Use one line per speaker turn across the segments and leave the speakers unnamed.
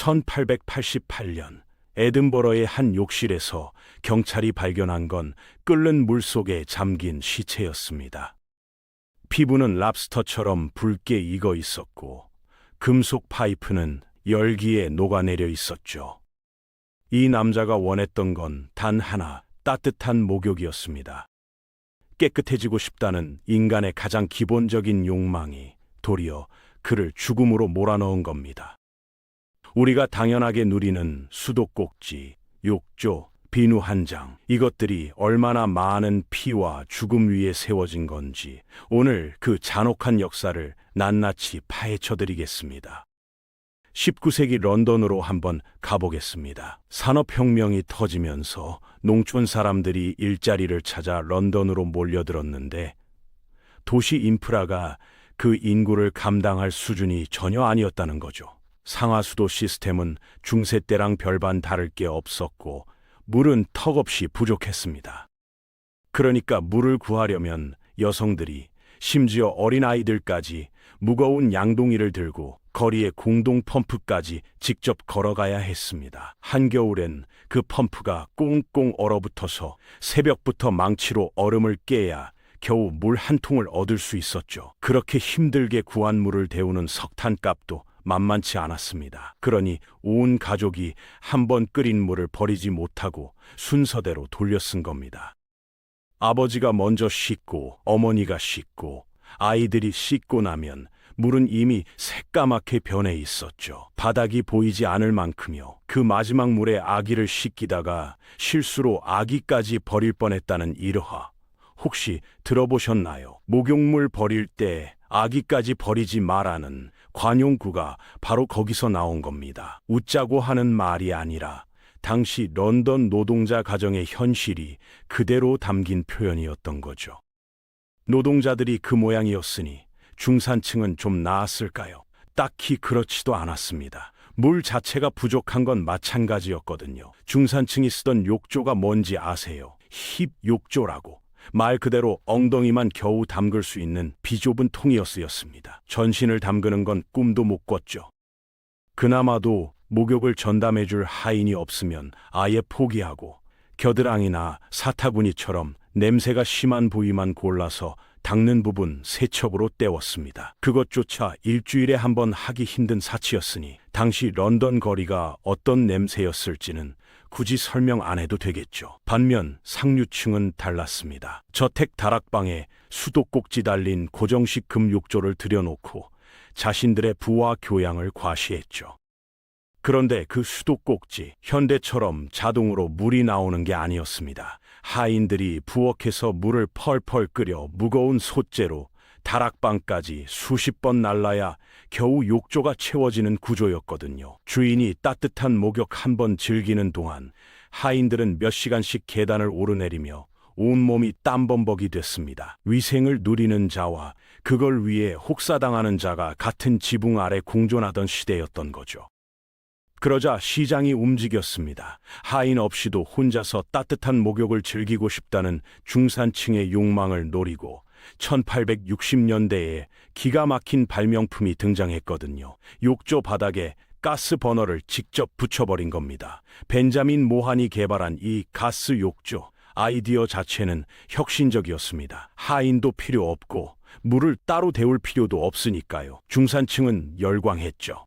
1888년 에든버러의 한 욕실에서 경찰이 발견한 건 끓는 물 속에 잠긴 시체였습니다. 피부는 랍스터처럼 붉게 익어 있었고 금속 파이프는 열기에 녹아내려 있었죠. 이 남자가 원했던 건 단 하나, 따뜻한 목욕이었습니다. 깨끗해지고 싶다는 인간의 가장 기본적인 욕망이 도리어 그를 죽음으로 몰아넣은 겁니다. 우리가 당연하게 누리는 수도꼭지, 욕조, 비누 한 장, 이것들이 얼마나 많은 피와 죽음 위에 세워진 건지 오늘 그 잔혹한 역사를 낱낱이 파헤쳐드리겠습니다. 19세기 런던으로 한번 가보겠습니다. 산업혁명이 터지면서 농촌 사람들이 일자리를 찾아 런던으로 몰려들었는데 도시 인프라가 그 인구를 감당할 수준이 전혀 아니었다는 거죠. 상하수도 시스템은 중세 때랑 별반 다를 게 없었고 물은 턱없이 부족했습니다. 그러니까 물을 구하려면 여성들이, 심지어 어린아이들까지 무거운 양동이를 들고 거리에 공동 펌프까지 직접 걸어가야 했습니다. 한겨울엔 그 펌프가 꽁꽁 얼어붙어서 새벽부터 망치로 얼음을 깨야 겨우 물 한 통을 얻을 수 있었죠. 그렇게 힘들게 구한 물을 데우는 석탄값도 만만치 않았습니다. 그러니 온 가족이 한 번 끓인 물을 버리지 못하고 순서대로 돌려 쓴 겁니다. 아버지가 먼저 씻고 어머니가 씻고 아이들이 씻고 나면 물은 이미 새까맣게 변해 있었죠. 바닥이 보이지 않을 만큼요. 그 마지막 물에 아기를 씻기다가 실수로 아기까지 버릴 뻔했다는 일화. 혹시 들어보셨나요? 목욕물 버릴 때 아기까지 버리지 마라는 관용구가 바로 거기서 나온 겁니다. 웃자고 하는 말이 아니라 당시 런던 노동자 가정의 현실이 그대로 담긴 표현이었던 거죠. 노동자들이 그 모양이었으니 중산층은 좀 나았을까요? 딱히 그렇지도 않았습니다. 물 자체가 부족한 건 마찬가지였거든요. 중산층이 쓰던 욕조가 뭔지 아세요? 힙 욕조라고. 말 그대로 엉덩이만 겨우 담글 수 있는 비좁은 통이었습니다. 전신을 담그는 건 꿈도 못 꿨죠. 그나마도 목욕을 전담해줄 하인이 없으면 아예 포기하고 겨드랑이나 사타구니처럼 냄새가 심한 부위만 골라서 닦는 부분 세척으로 때웠습니다. 그것조차 일주일에 한 번 하기 힘든 사치였으니 당시 런던 거리가 어떤 냄새였을지는 굳이 설명 안 해도 되겠죠. 반면 상류층은 달랐습니다. 저택 다락방에 수도꼭지 달린 고정식 금욕조를 들여놓고 자신들의 부와 교양을 과시했죠. 그런데 그 수도꼭지, 현대처럼 자동으로 물이 나오는 게 아니었습니다. 하인들이 부엌에서 물을 펄펄 끓여 무거운 솥재로 다락방까지 수십 번 날라야 겨우 욕조가 채워지는 구조였거든요. 주인이 따뜻한 목욕 한 번 즐기는 동안 하인들은 몇 시간씩 계단을 오르내리며 온몸이 땀범벅이 됐습니다. 위생을 누리는 자와 그걸 위해 혹사당하는 자가 같은 지붕 아래 공존하던 시대였던 거죠. 그러자 시장이 움직였습니다. 하인 없이도 혼자서 따뜻한 목욕을 즐기고 싶다는 중산층의 욕망을 노리고 1860년대에 기가 막힌 발명품이 등장했거든요. 욕조 바닥에 가스 버너를 직접 붙여버린 겁니다. 벤자민 모한이 개발한 이 가스 욕조 아이디어 자체는 혁신적이었습니다. 하인도 필요 없고 물을 따로 데울 필요도 없으니까요. 중산층은 열광했죠.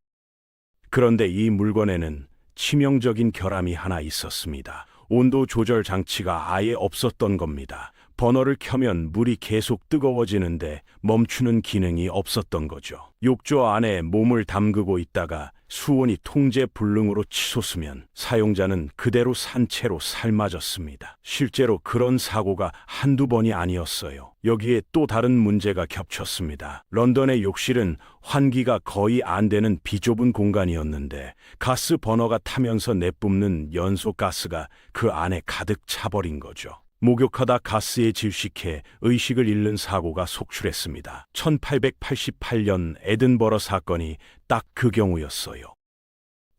그런데 이 물건에는 치명적인 결함이 하나 있었습니다. 온도 조절 장치가 아예 없었던 겁니다. 버너를 켜면 물이 계속 뜨거워지는데 멈추는 기능이 없었던 거죠. 욕조 안에 몸을 담그고 있다가 수온이 통제 불능으로 치솟으면 사용자는 그대로 산채로 삶아졌습니다. 실제로 그런 사고가 한두 번이 아니었어요. 여기에 또 다른 문제가 겹쳤습니다. 런던의 욕실은 환기가 거의 안 되는 비좁은 공간이었는데 가스 버너가 타면서 내뿜는 연소 가스가 그 안에 가득 차버린 거죠. 목욕하다 가스에 질식해 의식을 잃는 사고가 속출했습니다. 1888년 에든버러 사건이 딱 그 경우였어요.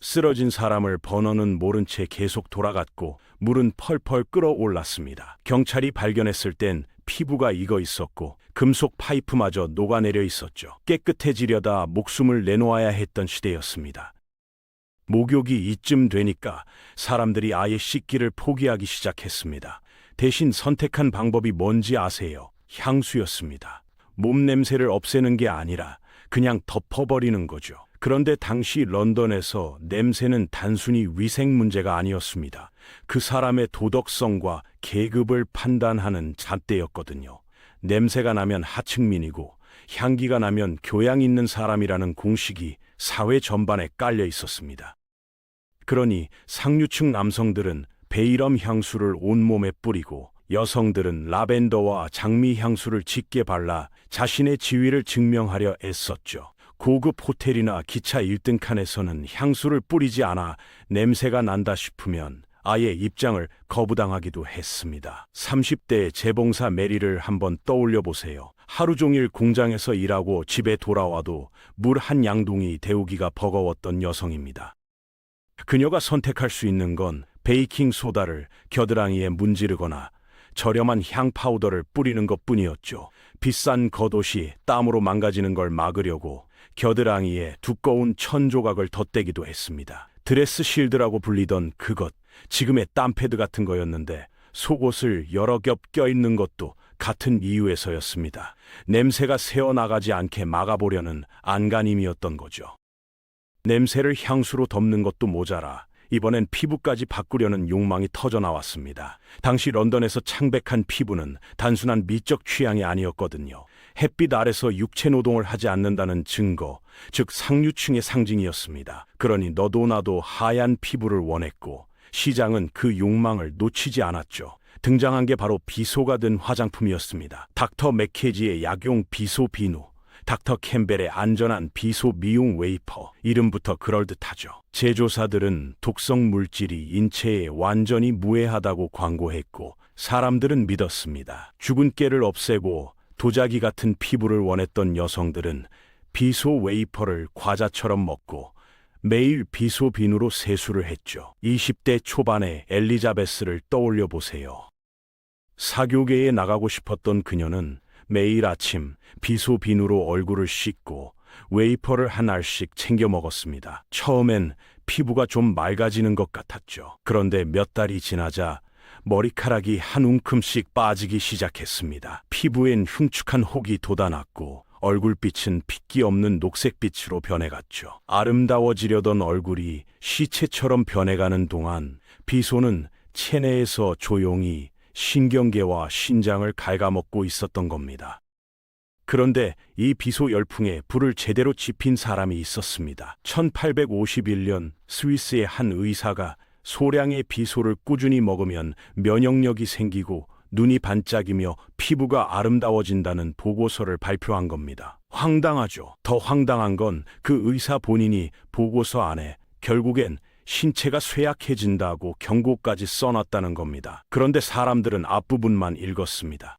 쓰러진 사람을 버너는 모른 채 계속 돌아갔고 물은 펄펄 끓어올랐습니다. 경찰이 발견했을 땐 피부가 익어 있었고 금속 파이프마저 녹아내려 있었죠. 깨끗해지려다 목숨을 내놓아야 했던 시대였습니다. 목욕이 이쯤 되니까 사람들이 아예 씻기를 포기하기 시작했습니다. 대신 선택한 방법이 뭔지 아세요? 향수였습니다. 몸 냄새를 없애는 게 아니라 그냥 덮어버리는 거죠. 그런데 당시 런던에서 냄새는 단순히 위생 문제가 아니었습니다. 그 사람의 도덕성과 계급을 판단하는 잣대였거든요. 냄새가 나면 하층민이고 향기가 나면 교양 있는 사람이라는 공식이 사회 전반에 깔려 있었습니다. 그러니 상류층 남성들은 베이럼 향수를 온몸에 뿌리고 여성들은 라벤더와 장미 향수를 짙게 발라 자신의 지위를 증명하려 애썼죠. 고급 호텔이나 기차 1등 칸에서는 향수를 뿌리지 않아 냄새가 난다 싶으면 아예 입장을 거부당하기도 했습니다. 30대의 재봉사 메리를 한번 떠올려 보세요. 하루 종일 공장에서 일하고 집에 돌아와도 물 한 양동이 데우기가 버거웠던 여성입니다. 그녀가 선택할 수 있는 건 베이킹 소다를 겨드랑이에 문지르거나 저렴한 향 파우더를 뿌리는 것뿐이었죠. 비싼 겉옷이 땀으로 망가지는 걸 막으려고 겨드랑이에 두꺼운 천 조각을 덧대기도 했습니다. 드레스 실드라고 불리던 그것, 지금의 땀패드 같은 거였는데 속옷을 여러 겹 껴입는 것도 같은 이유에서였습니다. 냄새가 새어나가지 않게 막아보려는 안간힘이었던 거죠. 냄새를 향수로 덮는 것도 모자라 이번엔 피부까지 바꾸려는 욕망이 터져나왔습니다. 당시 런던에서 창백한 피부는 단순한 미적 취향이 아니었거든요. 햇빛 아래서 육체 노동을 하지 않는다는 증거, 즉 상류층의 상징이었습니다. 그러니 너도 나도 하얀 피부를 원했고 시장은 그 욕망을 놓치지 않았죠. 등장한 게 바로 비소가 든 화장품이었습니다. 닥터 맥케지의 약용 비소 비누, 닥터 캠벨의 안전한 비소 미용 웨이퍼, 이름부터 그럴듯하죠. 제조사들은 독성 물질이 인체에 완전히 무해하다고 광고했고 사람들은 믿었습니다. 죽은 깨를 없애고 도자기 같은 피부를 원했던 여성들은 비소 웨이퍼를 과자처럼 먹고 매일 비소 비누로 세수를 했죠. 20대 초반의 엘리자베스를 떠올려 보세요. 사교계에 나가고 싶었던 그녀는 매일 아침 비소 비누로 얼굴을 씻고 웨이퍼를 한 알씩 챙겨 먹었습니다. 처음엔 피부가 좀 맑아지는 것 같았죠. 그런데 몇 달이 지나자 머리카락이 한 움큼씩 빠지기 시작했습니다. 피부엔 흉측한 혹이 돋아났고 얼굴빛은 핏기 없는 녹색빛으로 변해갔죠. 아름다워지려던 얼굴이 시체처럼 변해가는 동안 비소는 체내에서 조용히 신경계와 신장을 갉아먹고 있었던 겁니다. 그런데 이 비소 열풍에 불을 제대로 지핀 사람이 있었습니다. 1851년 스위스의 한 의사가 소량의 비소를 꾸준히 먹으면 면역력이 생기고 눈이 반짝이며 피부가 아름다워진다는 보고서를 발표한 겁니다. 황당하죠. 더 황당한 건 그 의사 본인이 보고서 안에 결국엔 신체가 쇠약해진다고 경고까지 써놨다는 겁니다. 그런데 사람들은 앞부분만 읽었습니다.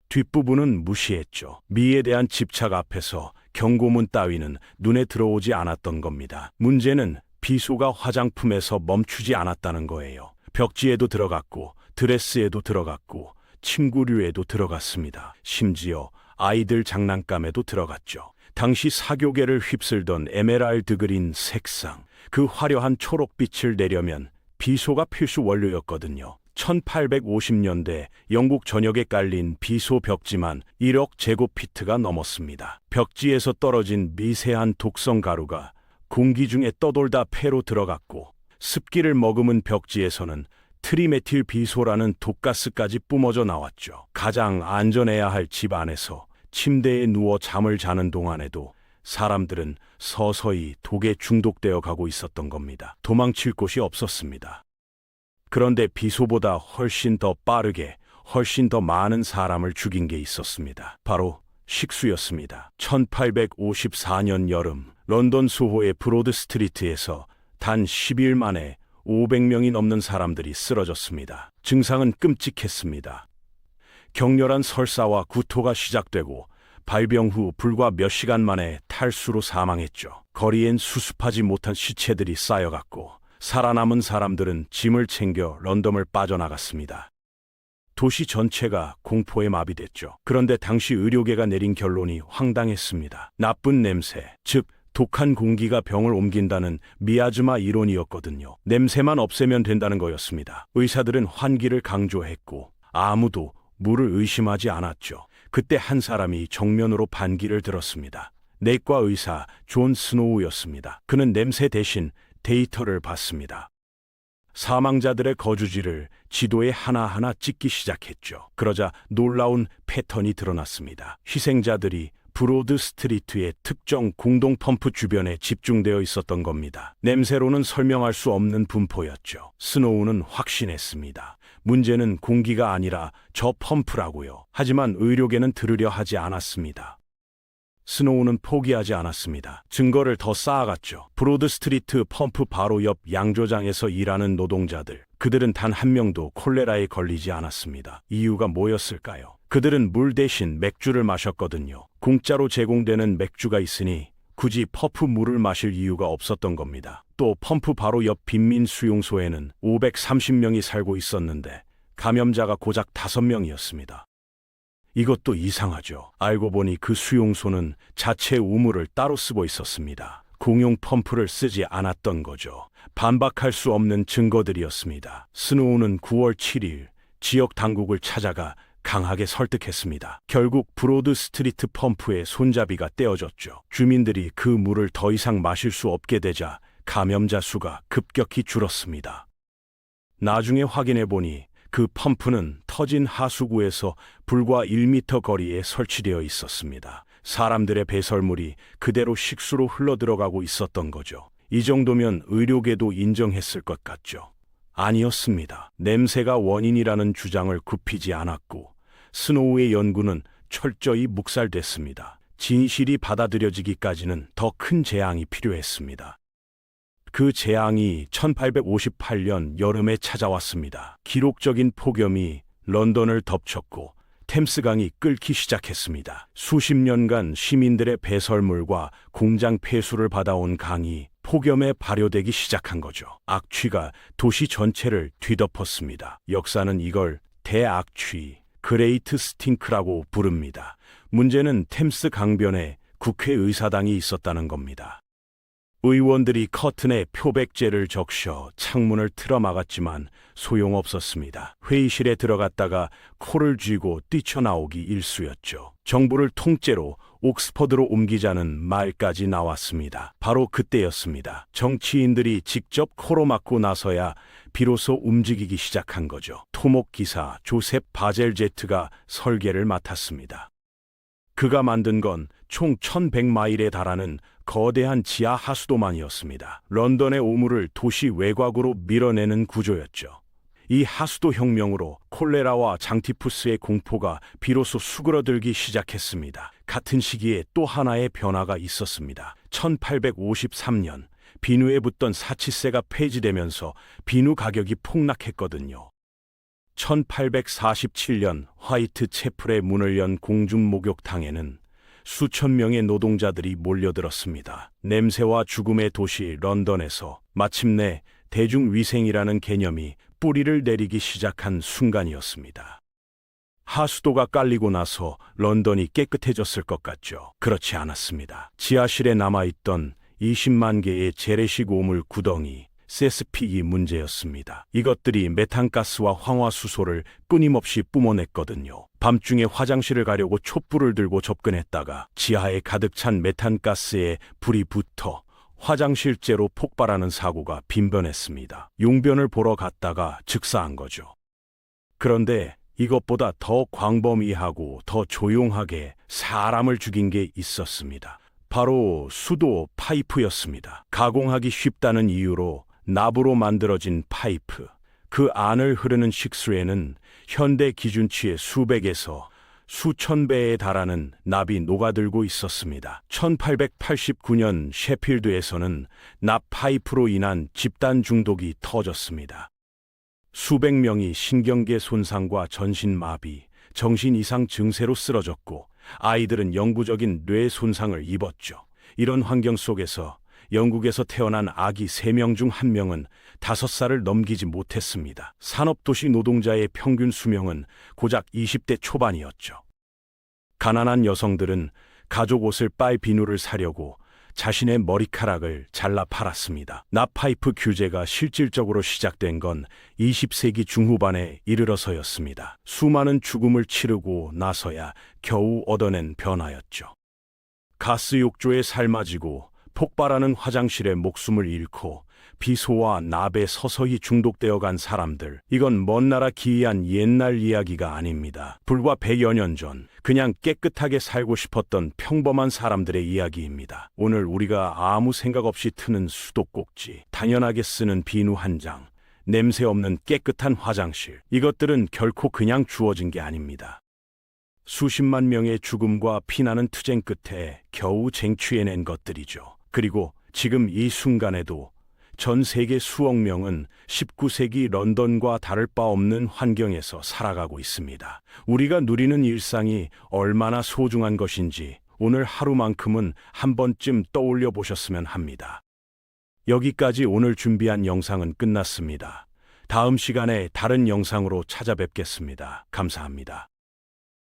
뒷부분은 무시했죠. 미에 대한 집착 앞에서 경고문 따위는 눈에 들어오지 않았던 겁니다. 문제는 비소가 화장품에서 멈추지 않았다는 거예요. 벽지에도 들어갔고 드레스에도 들어갔고 침구류에도 들어갔습니다. 심지어 아이들 장난감에도 들어갔죠. 당시 사교계를 휩쓸던 에메랄드 그린 색상, 그 화려한 초록빛을 내려면 비소가 필수 원료였거든요. 1850년대 영국 전역에 깔린 비소 벽지만 1억 제곱피트가 넘었습니다. 벽지에서 떨어진 미세한 독성 가루가 공기 중에 떠돌다 폐로 들어갔고 습기를 머금은 벽지에서는 트리메틸 비소라는 독가스까지 뿜어져 나왔죠. 가장 안전해야 할 집 안에서 침대에 누워 잠을 자는 동안에도 사람들은 서서히 독에 중독되어 가고 있었던 겁니다. 도망칠 곳이 없었습니다. 그런데 비소보다 훨씬 더 빠르게, 훨씬 더 많은 사람을 죽인 게 있었습니다. 바로 식수였습니다. 1854년 여름 런던 소호의 브로드 스트리트에서 단 10일 만에 500명이 넘는 사람들이 쓰러졌습니다. 증상은 끔찍했습니다. 격렬한 설사와 구토가 시작되고 발병 후 불과 몇 시간 만에 탈수로 사망했죠. 거리엔 수습하지 못한 시체들이 쌓여갔고 살아남은 사람들은 짐을 챙겨 런던을 빠져나갔습니다. 도시 전체가 공포에 마비됐죠. 그런데 당시 의료계가 내린 결론이 황당했습니다. 나쁜 냄새, 즉 독한 공기가 병을 옮긴다는 미아즈마 이론이었거든요. 냄새만 없애면 된다는 거였습니다. 의사들은 환기를 강조했고 아무도 물을 의심하지 않았죠. 그때 한 사람이 정면으로 반기를 들었습니다. 내과 의사 존 스노우였습니다. 그는 냄새 대신 데이터를 봤습니다. 사망자들의 거주지를 지도에 하나하나 찍기 시작했죠. 그러자 놀라운 패턴이 드러났습니다. 희생자들이 브로드 스트리트의 특정 공동 펌프 주변에 집중되어 있었던 겁니다. 냄새로는 설명할 수 없는 분포였죠. 스노우는 확신했습니다. 문제는 공기가 아니라 저 펌프라고요. 하지만 의료계는 들으려 하지 않았습니다. 스노우는 포기하지 않았습니다. 증거를 더 쌓아갔죠. 브로드 스트리트 펌프 바로 옆 양조장에서 일하는 노동자들. 그들은 단 한 명도 콜레라에 걸리지 않았습니다. 이유가 뭐였을까요? 그들은 물 대신 맥주를 마셨거든요. 공짜로 제공되는 맥주가 있으니 굳이 펌프 물을 마실 이유가 없었던 겁니다. 또 펌프 바로 옆 빈민 수용소에는 530명이 살고 있었는데 감염자가 고작 5명이었습니다. 이것도 이상하죠. 알고 보니 그 수용소는 자체 우물을 따로 쓰고 있었습니다. 공용 펌프를 쓰지 않았던 거죠. 반박할 수 없는 증거들이었습니다. 스노우는 9월 7일 지역 당국을 찾아가 강하게 설득했습니다. 결국 브로드 스트리트 펌프의 손잡이가 떼어졌죠. 주민들이 그 물을 더 이상 마실 수 없게 되자 감염자 수가 급격히 줄었습니다. 나중에 확인해 보니 그 펌프는 터진 하수구에서 불과 1m 거리에 설치되어 있었습니다. 사람들의 배설물이 그대로 식수로 흘러들어가고 있었던 거죠. 이 정도면 의료계도 인정했을 것 같죠. 아니었습니다. 냄새가 원인이라는 주장을 굽히지 않았고 스노우의 연구는 철저히 묵살됐습니다. 진실이 받아들여지기까지는 더 큰 재앙이 필요했습니다. 그 재앙이 1858년 여름에 찾아왔습니다. 기록적인 폭염이 런던을 덮쳤고 템스강이 끓기 시작했습니다. 수십 년간 시민들의 배설물과 공장 폐수를 받아온 강이 폭염에 발효되기 시작한 거죠. 악취가 도시 전체를 뒤덮었습니다. 역사는 이걸 대악취, 그레이트 스팅크라고 부릅니다. 문제는 템스 강변에 국회의사당이 있었다는 겁니다. 의원들이 커튼에 표백제를 적셔 창문을 틀어막았지만 소용없었습니다. 회의실에 들어갔다가 코를 쥐고 뛰쳐나오기 일쑤였죠. 정부를 통째로 옥스퍼드로 옮기자는 말까지 나왔습니다. 바로 그때였습니다. 정치인들이 직접 코로 막고 나서야 비로소 움직이기 시작한 거죠. 토목기사 조셉 바젤제트가 설계를 맡았습니다. 그가 만든 건 총 1100마일에 달하는 거대한 지하 하수도만이었습니다. 런던의 오물을 도시 외곽으로 밀어내는 구조였죠. 이 하수도 혁명으로 콜레라와 장티푸스의 공포가 비로소 수그러들기 시작했습니다. 같은 시기에 또 하나의 변화가 있었습니다. 1853년 비누에 붙던 사치세가 폐지되면서 비누 가격이 폭락했거든요. 1847년 화이트 채플의 문을 연 공중 목욕탕에는 수천 명의 노동자들이 몰려들었습니다. 냄새와 죽음의 도시 런던에서 마침내 대중위생이라는 개념이 뿌리를 내리기 시작한 순간이었습니다. 하수도가 깔리고 나서 런던이 깨끗해졌을 것 같죠. 그렇지 않았습니다. 지하실에 남아있던 20만 개의 재래식 오물 구덩이, 세스픽이 문제였습니다. 이것들이 메탄가스와 황화수소를 끊임없이 뿜어냈거든요. 밤중에 화장실을 가려고 촛불을 들고 접근했다가 지하에 가득 찬 메탄가스에 불이 붙어 화장실째로 폭발하는 사고가 빈번했습니다. 용변을 보러 갔다가 즉사한 거죠. 그런데 이것보다 더 광범위하고 더 조용하게 사람을 죽인 게 있었습니다. 바로 수도 파이프였습니다. 가공하기 쉽다는 이유로 납으로 만들어진 파이프, 그 안을 흐르는 식수에는 현대 기준치의 수백에서 수천 배에 달하는 납이 녹아들고 있었습니다. 1889년 셰필드에서는 납 파이프로 인한 집단 중독이 터졌습니다. 수백 명이 신경계 손상과 전신마비, 정신 이상 증세로 쓰러졌고 아이들은 영구적인 뇌 손상을 입었죠. 이런 환경 속에서 영국에서 태어난 아기 3명 중 1명은 5살을 넘기지 못했습니다. 산업도시 노동자의 평균 수명은 고작 20대 초반이었죠. 가난한 여성들은 가족 옷을 빨 비누를 사려고 자신의 머리카락을 잘라 팔았습니다. 납파이프 규제가 실질적으로 시작된 건 20세기 중후반에 이르러서였습니다. 수많은 죽음을 치르고 나서야 겨우 얻어낸 변화였죠. 가스 욕조에 삶아지고 폭발하는 화장실에 목숨을 잃고 비소와 납에 서서히 중독되어 간 사람들, 이건 먼 나라 기이한 옛날 이야기가 아닙니다. 불과 100여 년 전 그냥 깨끗하게 살고 싶었던 평범한 사람들의 이야기입니다. 오늘 우리가 아무 생각 없이 트는 수도꼭지, 당연하게 쓰는 비누 한 장, 냄새 없는 깨끗한 화장실, 이것들은 결코 그냥 주어진 게 아닙니다. 수십만 명의 죽음과 피나는 투쟁 끝에 겨우 쟁취해낸 것들이죠. 그리고 지금 이 순간에도 전 세계 수억 명은 19세기 런던과 다를 바 없는 환경에서 살아가고 있습니다. 우리가 누리는 일상이 얼마나 소중한 것인지 오늘 하루만큼은 한 번쯤 떠올려 보셨으면 합니다. 여기까지 오늘 준비한 영상은 끝났습니다. 다음 시간에 다른 영상으로 찾아뵙겠습니다. 감사합니다.